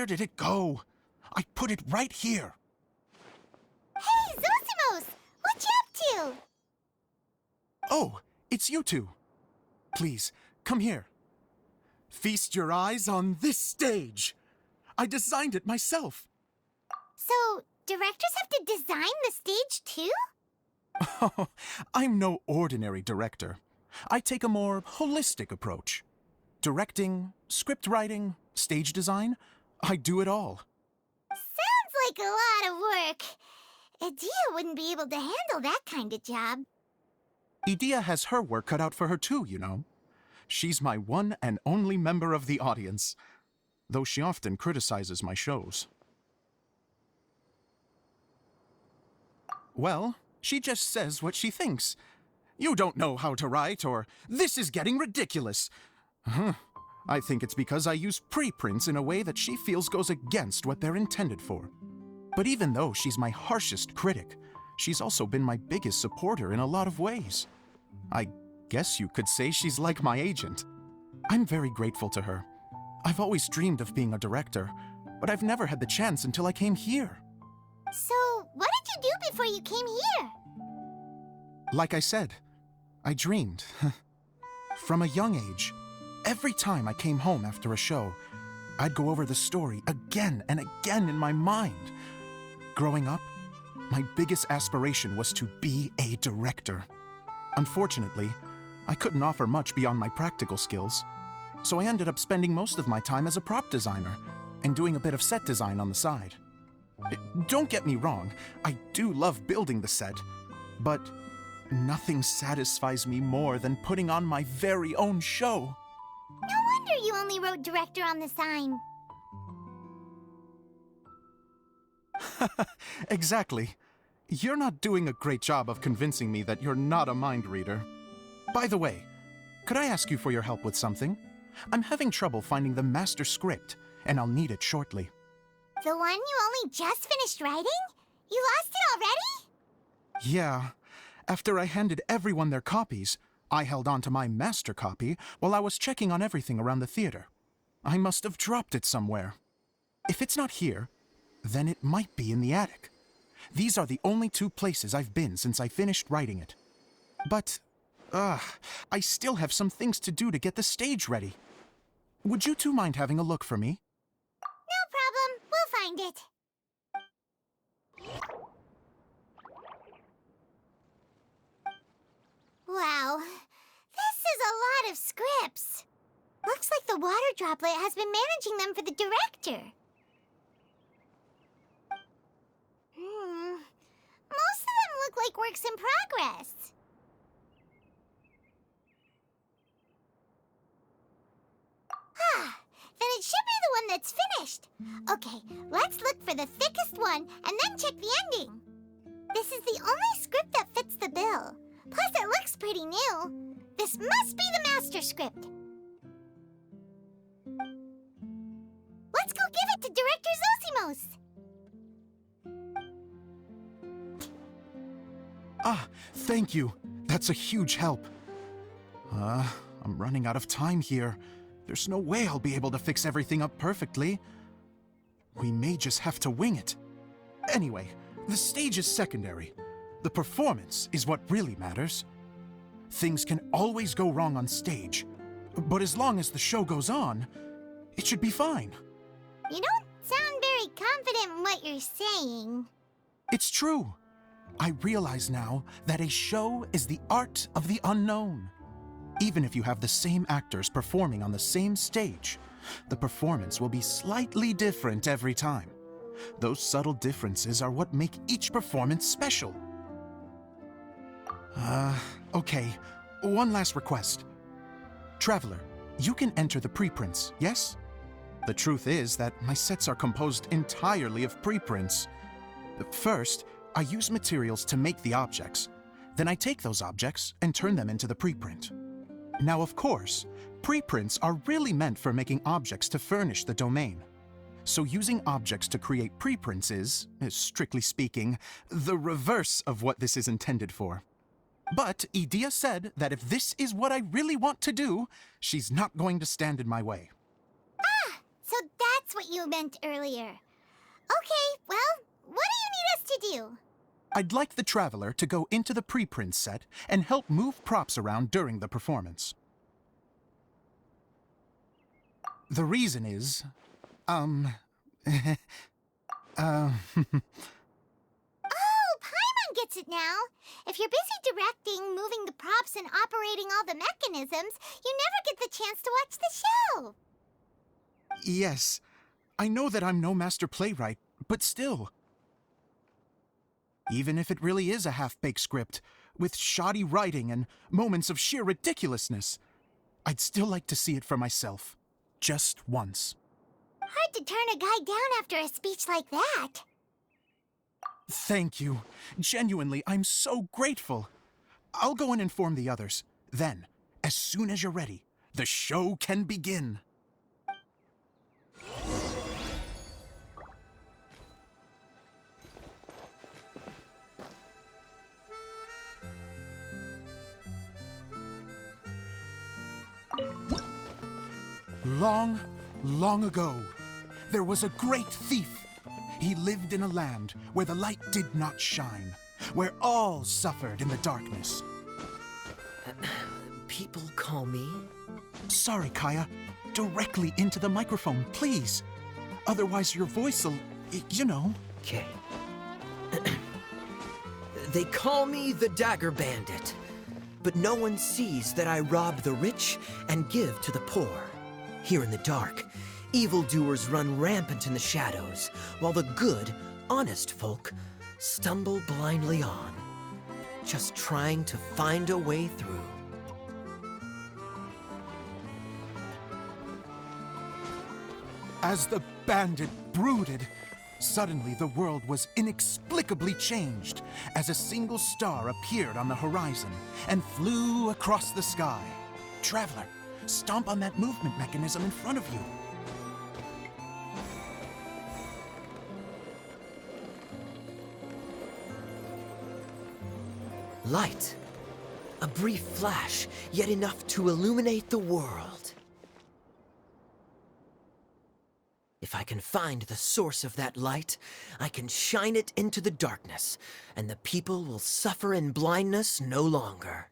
Where did it go? I put it right here. Hey, Zosimos! What you up to? Oh, it's you two. Please, come here. Feast your eyes on this stage. I designed it myself. So, directors have to design the stage too? Oh, I'm no ordinary director. I take a more holistic approach. Directing, script writing, stage design, I do it all. Sounds like a lot of work. Adia wouldn't be able to handle that kind of job. Idea has her work cut out for her too, you know. She's my one and only member of the audience, though she often criticizes my shows. Well, she just says what she thinks. You don't know how to write, or this is getting ridiculous. I think it's because I use preprints in a way that she feels goes against what they're intended for. But even though she's my harshest critic, she's also been my biggest supporter in a lot of ways. I guess you could say she's like my agent. I'm very grateful to her. I've always dreamed of being a director, but I've never had the chance until I came here. So, what did you do before you came here? Like I said, I dreamed. From a young age, every time I came home after a show, I'd go over the story again and again in my mind. Growing up, my biggest aspiration was to be a director. Unfortunately, I couldn't offer much beyond my practical skills, so I ended up spending most of my time as a prop designer and doing a bit of set design on the side. Don't get me wrong, I do love building the set, but nothing satisfies me more than putting on my very own show. No wonder you only wrote director on the sign. Exactly. You're not doing a great job of convincing me that you're not a mind reader. By the way, could I ask you for your help with something? I'm having trouble finding the master script, and I'll need it shortly. The one you only just finished writing? You lost it already? Yeah. After I handed everyone their copies, I held on to my master copy while I was checking on everything around the theater. I must have dropped it somewhere. If it's not here, then it might be in the attic. These are the only two places I've been since I finished writing it. But, I still have some things to do to get the stage ready. Would you two mind having a look for me? No problem. We'll find it. Wow. This is a lot of scripts. Looks like the water droplet has been managing them for the director. Most of them look like works in progress. Then it should be the one that's finished. Okay, let's look for the thickest one and then check the ending. This is the only script that fits the bill. Plus, it looks pretty new. This must be the master script. Let's go give it to Director Zosimos. Thank you. That's a huge help. I'm running out of time here. There's no way I'll be able to fix everything up perfectly. We may just have to wing it. Anyway, the stage is secondary. The performance is what really matters. Things can always go wrong on stage, but as long as the show goes on, it should be fine. You don't sound very confident in what you're saying. It's true. I realize now that a show is the art of the unknown. Even if you have the same actors performing on the same stage, the performance will be slightly different every time. Those subtle differences are what make each performance special. Okay. One last request. Traveler, you can enter the preprints, yes? The truth is that my sets are composed entirely of preprints. First, I use materials to make the objects. Then I take those objects and turn them into the preprint. Now, of course, preprints are really meant for making objects to furnish the domain. So using objects to create preprints is, strictly speaking, the reverse of what this is intended for. But Idea said that if this is what I really want to do, she's not going to stand in my way. So that's that's what you meant earlier. Okay, well, what do you need us to do? I'd like the Traveler to go into the preprint set and help move props around during the performance. The reason is, Oh, Paimon gets it now. If you're busy directing, moving the props, and operating all the mechanisms, you never get the chance to watch the show. yes, I know that I'm no master playwright, but still. Even if it really is a half-baked script, with shoddy writing and moments of sheer ridiculousness, I'd still like to see it for myself. Just once. Hard to turn a guy down after a speech like that. Thank you. Genuinely, I'm so grateful. I'll go and inform the others. Then, as soon as you're ready, the show can begin. Long, long ago, there was a great thief. He lived in a land where the light did not shine, where all suffered in the darkness. People call me? Sorry, Kaya. Directly into the microphone, please. Otherwise your voice'll, you know. Okay. They call me the Dagger Bandit, but no one sees that I rob the rich and give to the poor. Here in the dark, evildoers run rampant in the shadows, while the good, honest folk stumble blindly on, just trying to find a way through. As the bandit brooded, suddenly the world was inexplicably changed as a single star appeared on the horizon and flew across the sky. Traveler, stomp on that movement mechanism in front of you. Light. A brief flash, yet enough to illuminate the world. If I can find the source of that light, I can shine it into the darkness, and the people will suffer in blindness no longer.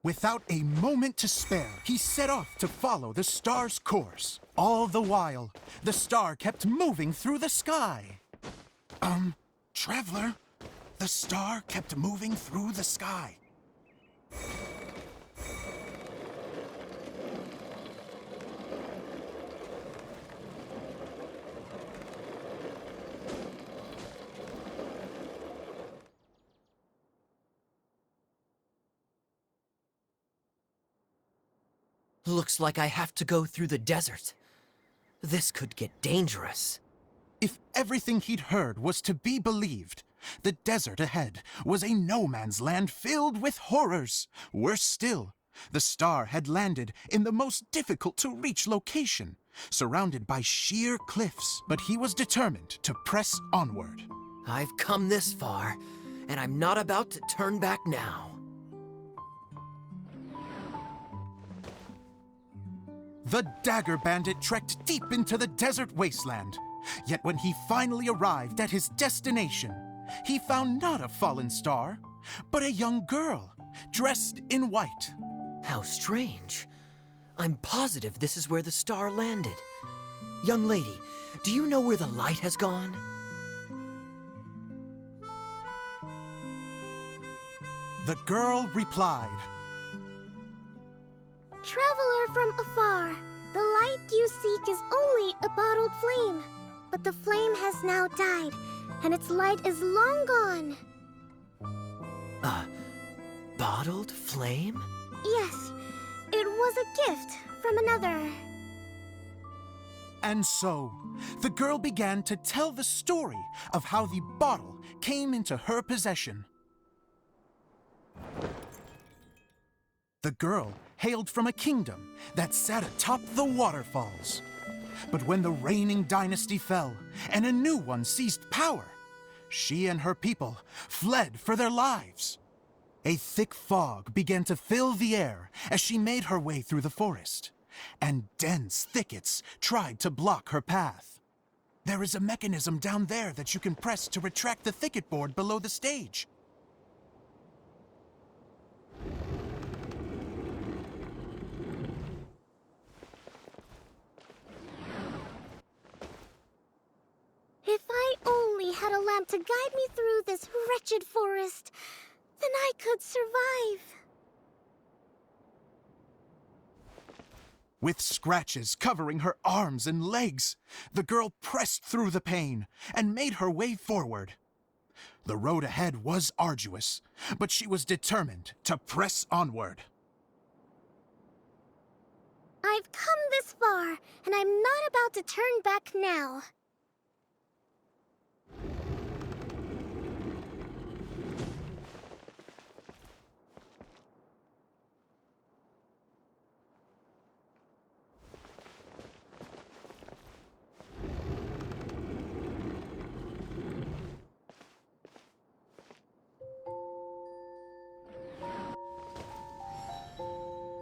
Without a moment to spare, he set off to follow the star's course. All the while, the star kept moving through the sky. Traveler, the star kept moving through the sky. Looks like I have to go through the desert. This could get dangerous. If everything he'd heard was to be believed, the desert ahead was a no-man's land filled with horrors. Worse still, the star had landed in the most difficult-to-reach location, surrounded by sheer cliffs. But he was determined to press onward. I've come this far, and I'm not about to turn back now. The Dagger Bandit trekked deep into the desert wasteland. Yet when he finally arrived at his destination, he found not a fallen star, but a young girl, dressed in white. How strange. I'm positive this is where the star landed. Young lady, do you know where the light has gone? The girl replied, Traveler from afar, the light you seek is only a bottled flame. But the flame has now died, and its light is long gone. A bottled flame? Yes, it was a gift from another. And so, the girl began to tell the story of how the bottle came into her possession. The girl hailed from a kingdom that sat atop the waterfalls. But when the reigning dynasty fell and a new one seized power, she and her people fled for their lives. A thick fog began to fill the air as she made her way through the forest, and dense thickets tried to block her path. There is a mechanism down there that you can press to retract the thicket board below the stage. If I only had a lamp to guide me through this wretched forest, then I could survive. With scratches covering her arms and legs, the girl pressed through the pain and made her way forward. The road ahead was arduous, but she was determined to press onward. I've come this far, and I'm not about to turn back now.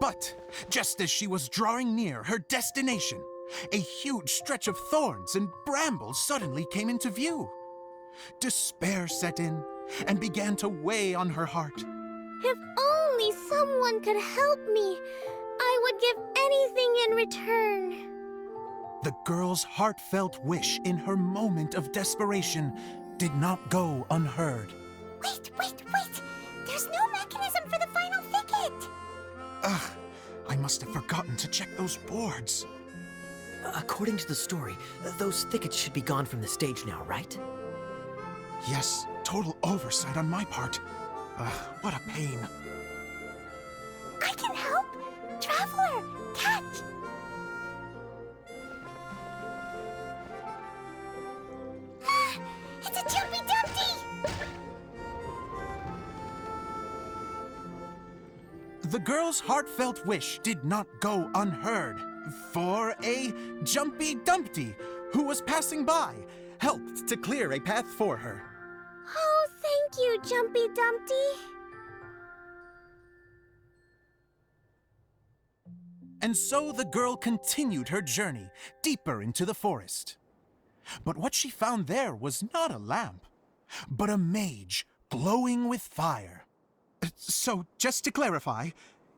But just as she was drawing near her destination, a huge stretch of thorns and brambles suddenly came into view. Despair set in and began to weigh on her heart. If only someone could help me, I would give anything in return. The girl's heartfelt wish in her moment of desperation did not go unheard. Wait! There's no mechanism for the final thicket! Ugh, I must have forgotten to check those boards. According to the story, those thickets should be gone from the stage now, right? Yes, total oversight on my part. What a pain. I can help! Traveler, catch! It's a Jumpy Dumpty! The girl's heartfelt wish did not go unheard, for a Jumpy Dumpty who was passing by helped to clear a path for her. Oh, thank you, Jumpy Dumpty. And so the girl continued her journey deeper into the forest. But what she found there was not a lamp, but a mage glowing with fire. So, just to clarify,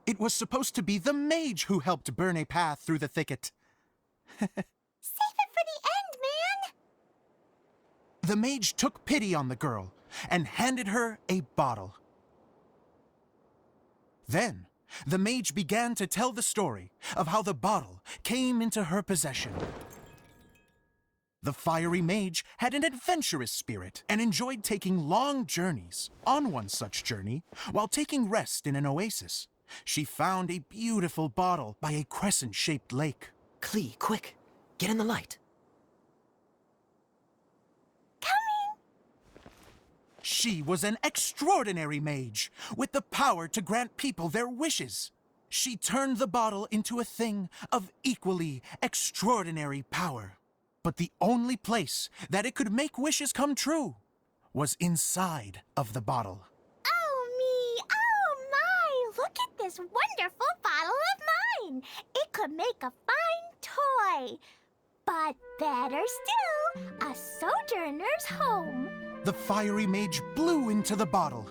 it was supposed to be the mage who helped burn a path through the thicket. Save it for the end, man! The mage took pity on the girl and handed her a bottle. Then, the mage began to tell the story of how the bottle came into her possession. The fiery mage had an adventurous spirit and enjoyed taking long journeys. On one such journey, while taking rest in an oasis, she found a beautiful bottle by a crescent-shaped lake. Klee, quick, get in the light. She was an extraordinary mage, with the power to grant people their wishes. She turned the bottle into a thing of equally extraordinary power. But the only place that it could make wishes come true was inside of the bottle. Oh me! Oh my! Look at this wonderful bottle of mine! It could make a fine toy! But better still, a sojourner's home! The fiery mage blew into the bottle,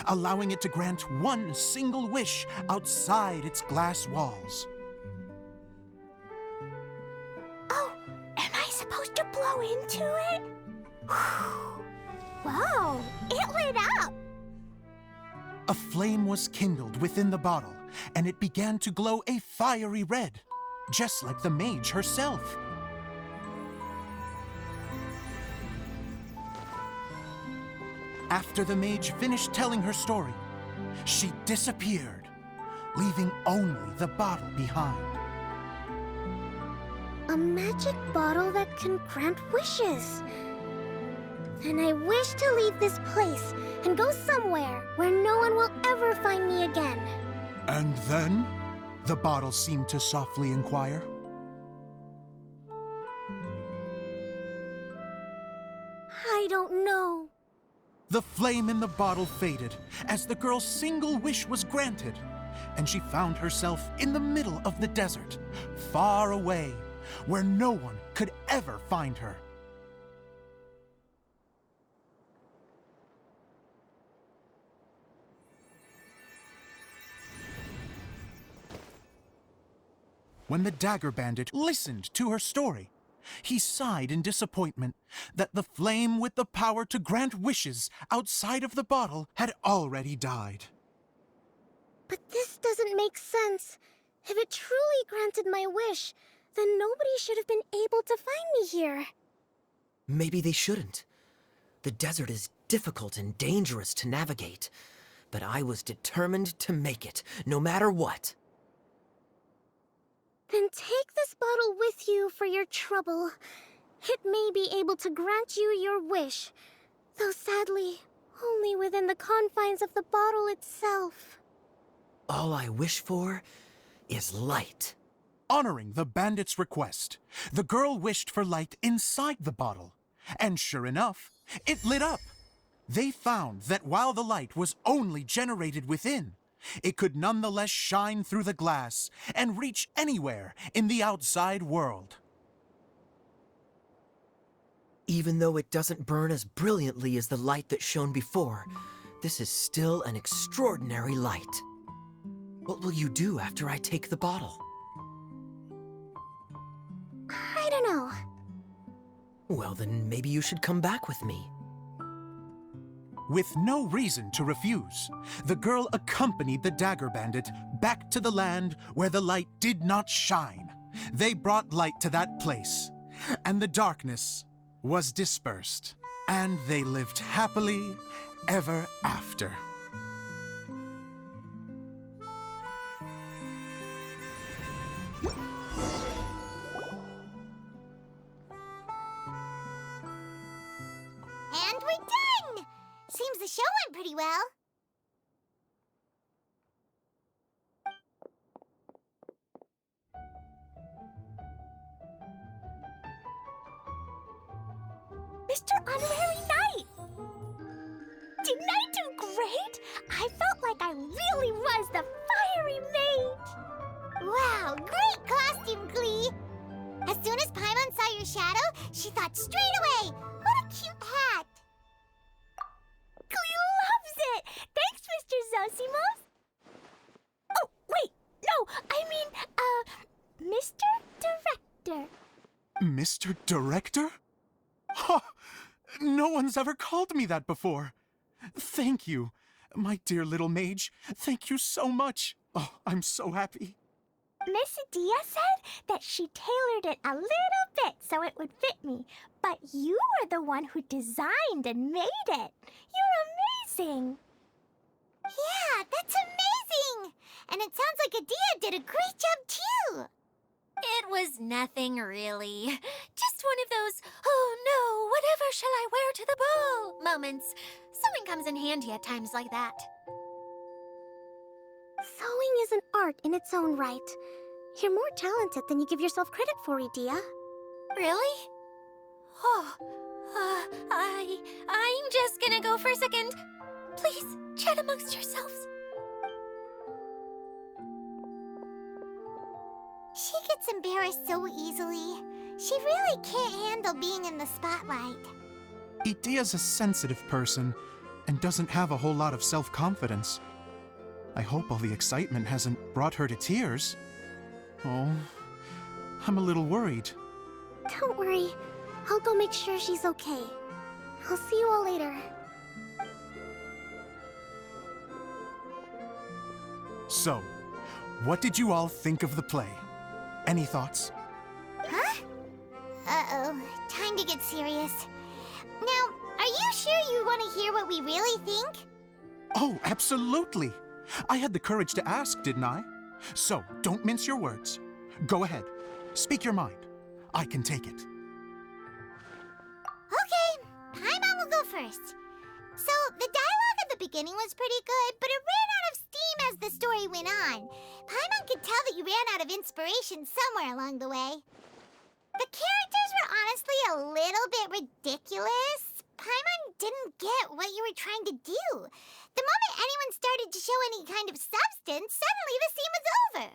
allowing it to grant one single wish outside its glass walls. Oh, am I supposed to blow into it? Whoa, it lit up! A flame was kindled within the bottle, and it began to glow a fiery red, just like the mage herself. After the mage finished telling her story, she disappeared, leaving only the bottle behind. A magic bottle that can grant wishes. And I wish to leave this place and go somewhere where no one will ever find me again. And then, the bottle seemed to softly inquire. I don't know. The flame in the bottle faded as the girl's single wish was granted, and she found herself in the middle of the desert, far away, where no one could ever find her. When the Dagger Bandit listened to her story, he sighed in disappointment that the flame with the power to grant wishes outside of the bottle had already died. But this doesn't make sense. If it truly granted my wish, then nobody should have been able to find me here. Maybe they shouldn't. The desert is difficult and dangerous to navigate, but I was determined to make it, no matter what. Then take this bottle with you for your trouble. It may be able to grant you your wish, though sadly, only within the confines of the bottle itself. All I wish for is light. Honoring the bandit's request, the girl wished for light inside the bottle, and sure enough, it lit up. They found that while the light was only generated within, it could nonetheless shine through the glass and reach anywhere in the outside world. Even though it doesn't burn as brilliantly as the light that shone before, this is still an extraordinary light. What will you do after I take the bottle? I don't know. Well, then maybe you should come back with me. With no reason to refuse, the girl accompanied the Dagger Bandit back to the land where the light did not shine. They brought light to that place, and the darkness was dispersed, and they lived happily ever after. And we're done! Seems the show went pretty well. Mr. Honorary Knight! Didn't I do great? I felt like I really was the fiery mage! Wow, great costume, Glee! As soon as Paimon saw your shadow, she thought straight away, what a cute hat! Glee loves it! Thanks, Mr. Zosimos! Oh, wait, no, I mean, Mr. Director. Mr. Director? Ha! No one's ever called me that before. Thank you, my dear little mage. Thank you so much. Oh, I'm so happy. Miss Dia said that she tailored it a little bit so it would fit me, but you were the one who designed and made it. You're amazing. Yeah, that's amazing! And it sounds like Adia did a great job, too! It was nothing really. Just one of those, oh no, whatever shall I wear to the ball moments. Sewing comes in handy at times like that. Sewing is an art in its own right. You're more talented than you give yourself credit for, Idia. Really? Oh, I'm just gonna go for a second. Please, chat amongst yourselves. She gets embarrassed so easily. She really can't handle being in the spotlight. Idia's a sensitive person and doesn't have a whole lot of self-confidence. I hope all the excitement hasn't brought her to tears. Oh, I'm a little worried. Don't worry. I'll go make sure she's okay. I'll see you all later. So, what did you all think of the play? Any thoughts? Huh? Uh-oh, time to get serious. Now, are you sure you want to hear what we really think? Oh, absolutely. I had the courage to ask, didn't I? So, don't mince your words. Go ahead. Speak your mind. I can take it. Okay, Paimon will go first. So, the dialogue at the beginning was pretty good, but it ran out of steam as the story went on. Paimon could tell that you ran out of inspiration somewhere along the way. The characters were honestly a little bit ridiculous, Paimon didn't get what you were trying to do. The moment anyone started to show any kind of substance, suddenly the scene was over.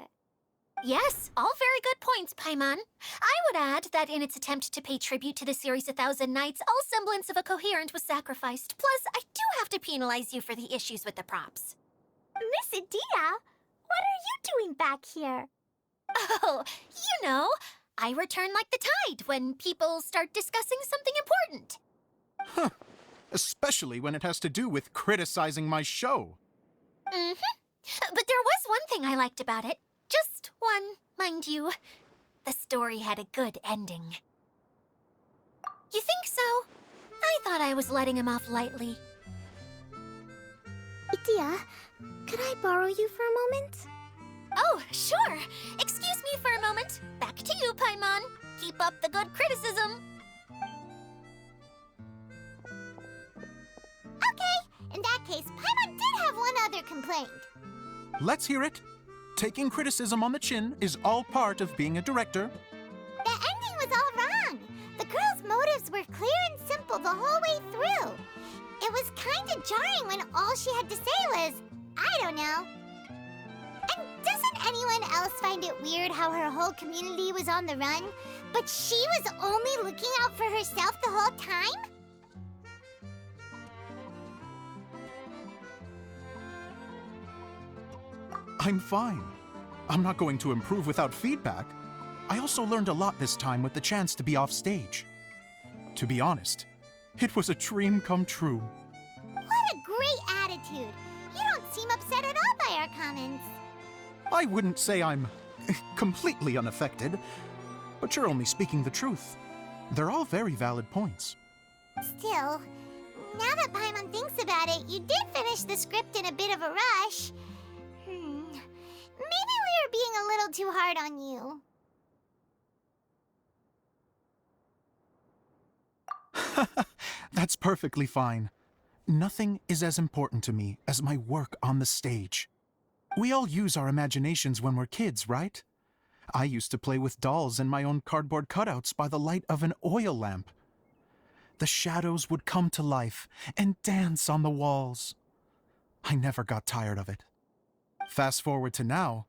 Yes, all very good points, Paimon. I would add that in its attempt to pay tribute to the series 1,000 Nights, all semblance of a coherent was sacrificed. Plus, I do have to penalize you for the issues with the props. Miss Idia, what are you doing back here? Oh, you know, I return like the tide when people start discussing something important. Huh. Especially when it has to do with criticizing my show. Mm-hmm. But there was one thing I liked about it. Just one, mind you. The story had a good ending. You think so? I thought I was letting him off lightly. Idia, could I borrow you for a moment? Oh, sure. Excuse me for a moment. Back to you, Paimon. Keep up the good criticism. Okay, in that case, Paimon did have one other complaint. Let's hear it. Taking criticism on the chin is all part of being a director. The ending was all wrong. The girl's motives were clear and simple the whole way through. It was kind of jarring when all she had to say was, I don't know. And doesn't anyone else find it weird how her whole community was on the run, but she was only looking out for herself the whole time? I'm fine. I'm not going to improve without feedback. I also learned a lot this time with the chance to be off stage. To be honest, it was a dream come true. What a great attitude. You don't seem upset at all by our comments. I wouldn't say I'm completely unaffected, but you're only speaking the truth. They're all very valid points. Still, now that Paimon thinks about it, you did finish the script in a bit of a rush. Maybe we were being a little too hard on you. That's perfectly fine. Nothing is as important to me as my work on the stage. We all use our imaginations when we're kids, right? I used to play with dolls and my own cardboard cutouts by the light of an oil lamp. The shadows would come to life and dance on the walls. I never got tired of it. Fast forward to now,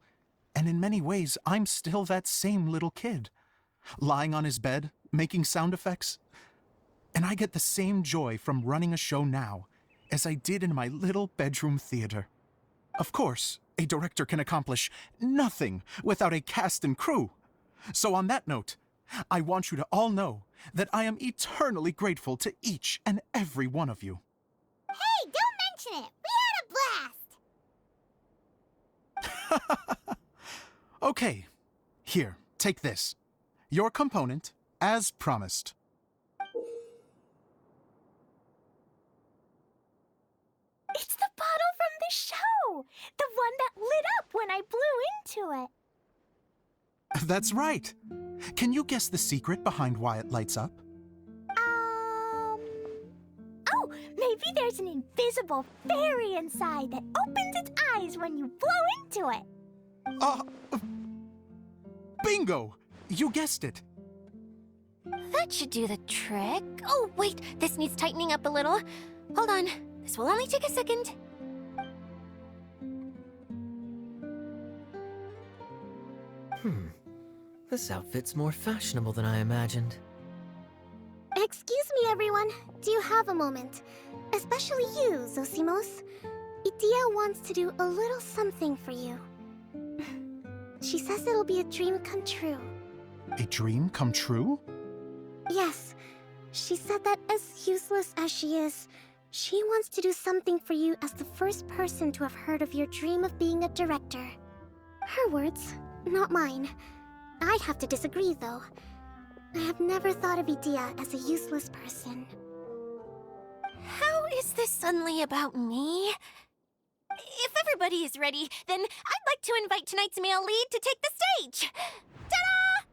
and in many ways, I'm still that same little kid, lying on his bed, making sound effects. And I get the same joy from running a show now as I did in my little bedroom theater. Of course, a director can accomplish nothing without a cast and crew. So on that note, I want you to all know that I am eternally grateful to each and every one of you. Hey, don't mention it. We had a blast. Okay, here, take this. Your component, as promised. It's the bottle from the show! The one that lit up when I blew into it. That's right. Can you guess the secret behind why it lights up? Oh, maybe there's an invisible fairy inside that opens its eyes when you blow into it. Bingo! You guessed it. That should do the trick. Oh, wait, this needs tightening up a little. Hold on, this will only take a second. This outfit's more fashionable than I imagined. Excuse me, everyone. Do you have a moment? Especially you, Zosimos. Idia wants to do a little something for you. She says it'll be a dream come true. A dream come true? Yes. She said that as useless as she is, she wants to do something for you as the first person to have heard of your dream of being a director. Her words, not mine. I have to disagree, though. I have never thought of Idia as a useless person. How is this suddenly about me? If everybody is ready, then I'd like to invite tonight's male lead to take the stage. Ta-da!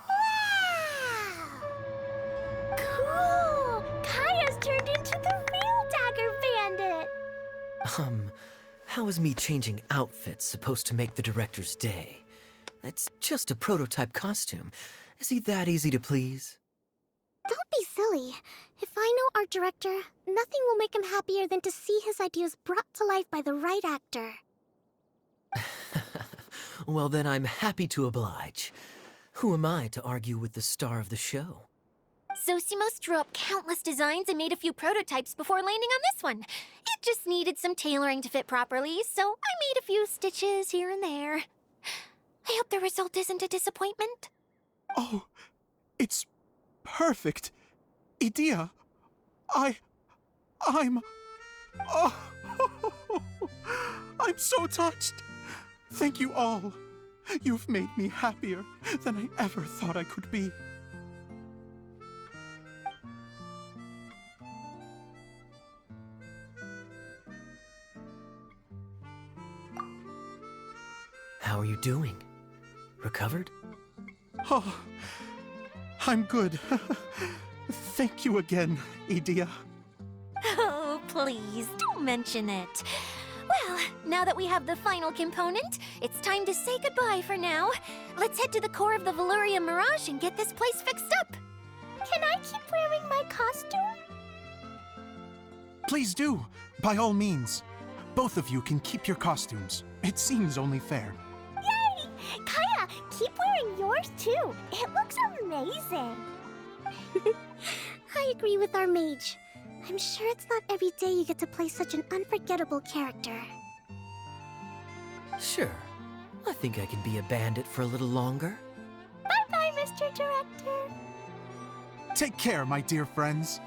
Wow! Cool! Kaya's turned into the real Dagger Bandit! How is me changing outfits supposed to make the director's day? It's just a prototype costume. Is he that easy to please? Don't be silly. If I know our director, nothing will make him happier than to see his ideas brought to life by the right actor. Well, then I'm happy to oblige. Who am I to argue with the star of the show? Zosimos drew up countless designs and made a few prototypes before landing on this one. It just needed some tailoring to fit properly, so I made a few stitches here and there. I hope the result isn't a disappointment. Oh, it's perfect. Idia, I'm... Oh, I'm so touched. Thank you all. You've made me happier than I ever thought I could be. How are you doing? Recovered? Oh, I'm good. Thank you again, Idia. Oh, please, don't mention it. Well, now that we have the final component, it's time to say goodbye for now. Let's head to the core of the Veluria Mirage and get this place fixed up. Can I keep wearing my costume? Please do, by all means. Both of you can keep your costumes. It seems only fair. Yay! Kaya, keep wearing yours too. It looks amazing. I agree with our mage. I'm sure it's not every day you get to play such an unforgettable character. Sure. I think I can be a bandit for a little longer. Bye-bye, Mr. Director. Take care, my dear friends.